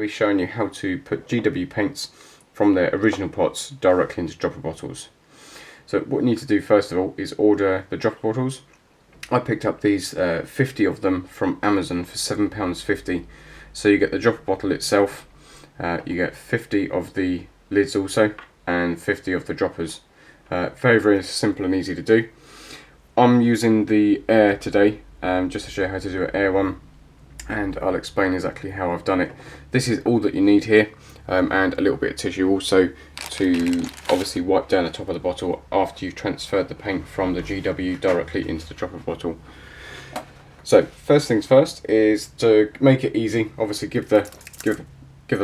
be showing you how to put GW paints from their original pots directly into dropper bottles. So what you need to do first of all is order the dropper bottles. I picked up these 50 of them from Amazon for £7.50. So you get the dropper bottle itself, you get 50 of the lids also, and 50 of the droppers. Very, very simple and easy to do. I'm using the air today, just to show you how to do an air one, and I'll explain exactly how I've done it. This is all that you need here, and a little bit of tissue also to obviously wipe down the top of the bottle after you've transferred the paint from the GW directly into the dropper bottle. So first things first is to make it easy, obviously give the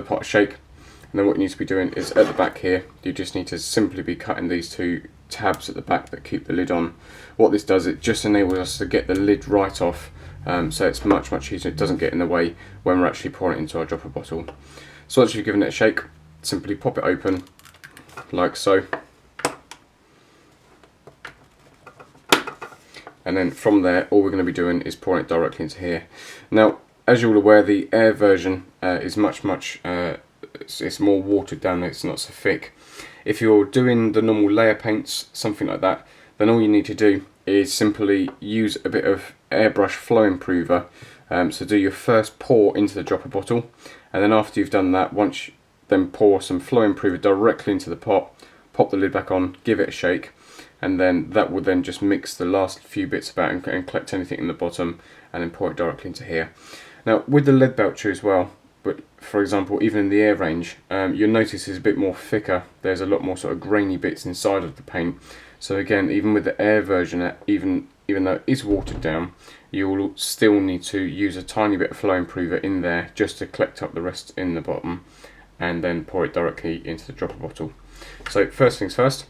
pot a shake, and then what you need to be doing is at the back here you just need to simply be cutting these two tabs at the back that keep the lid on. What this does, it just enables us to get the lid right off, so it's much easier, it doesn't get in the way when we're actually pouring it into our dropper bottle. So once you've given it a shake, simply pop it open like so, and then from there all we're going to be doing is pouring it directly into here. Now as you're all aware, the air version is it's more watered down, it's not so thick. If you're doing the normal layer paints, something like that, then all you need to do is simply use a bit of airbrush flow improver. So do your first pour into the dropper bottle, and then after you've done that, then pour some flow improver directly into the pot, pop the lid back on, give it a shake, and then that will then just mix the last few bits about and collect anything in the bottom, and then pour it directly into here. Now with the lead belcher as well, but for example even in the air range, you'll notice it's a bit more thicker. There's a lot more sort of grainy bits inside of the paint. So again, even with the air version, even though it is watered down, you will still need to use a tiny bit of flow improver in there just to collect up the rest in the bottom, and then pour it directly into the dropper bottle. So first things first,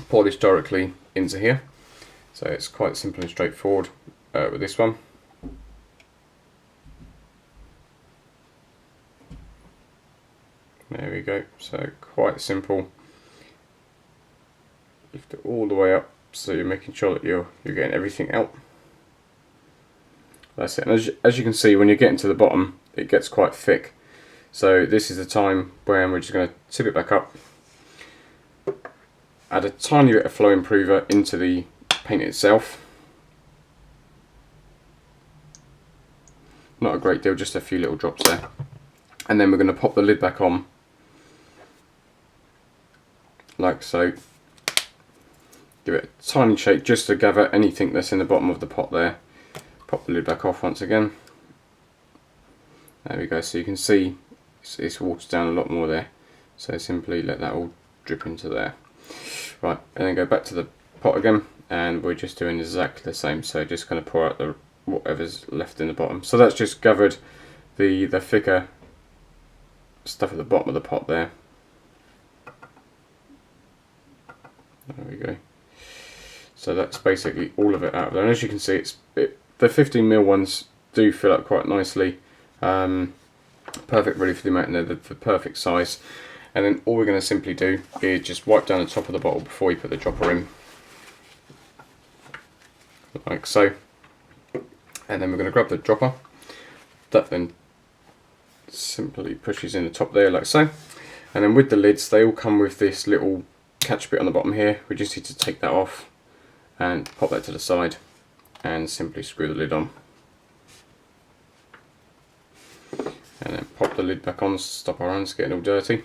pour this directly into here. So it's quite simple and straightforward with this one. There we go, so quite simple. Lift it all the way up so you're making sure that you're getting everything out. That's it, and as you can see, when you're getting to the bottom it gets quite thick. So this is the time when we're just going to tip it back up, add a tiny bit of flow improver into the paint itself. Not a great deal, just a few little drops there. And then we're going to pop the lid back on like so. Give it a tiny shake just to gather anything that's in the bottom of the pot there. Pop the lid back off once again. There we go, so you can see it's watered down a lot more there. So simply let that all drip into there. Right, and then go back to the pot again, and we're just doing exactly the same. So just going to pour out whatever's left in the bottom. So that's just gathered the thicker stuff at the bottom of the pot there. There we go. So that's basically all of it out of there. And as you can see, the 15mm ones do fill up quite nicely. Perfect really for the amount in there, the perfect size. And then all we're going to simply do is just wipe down the top of the bottle before we put the dropper in. Like so. And then we're going to grab the dropper. That then simply pushes in the top there like so. And then with the lids, they all come with this little catch bit on the bottom here. We just need to take that off and pop that to the side and simply screw the lid on. And then pop the lid back on, stop our hands getting all dirty.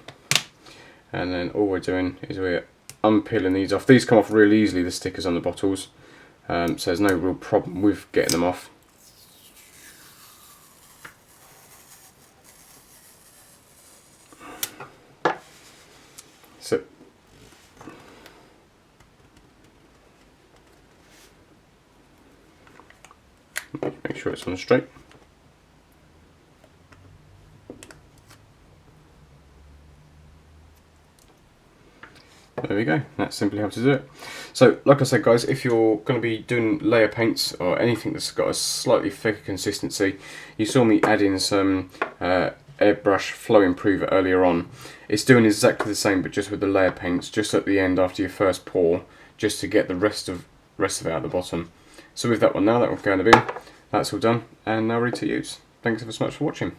And then all we're doing is we're unpeeling these off. These come off really easily, the stickers on the bottles, so there's no real problem with getting them off. So make sure it's on straight. There we go, that's simply how to do it. So like I said guys, if you're going to be doing layer paints or anything that's got a slightly thicker consistency, you saw me add in some airbrush flow improver earlier on. It's doing exactly the same but just with the layer paints, just at the end after your first pour, just to get the rest of it out the bottom. So with that one now, that one's going to be, that's all done and now ready to use. Thanks ever so much for watching.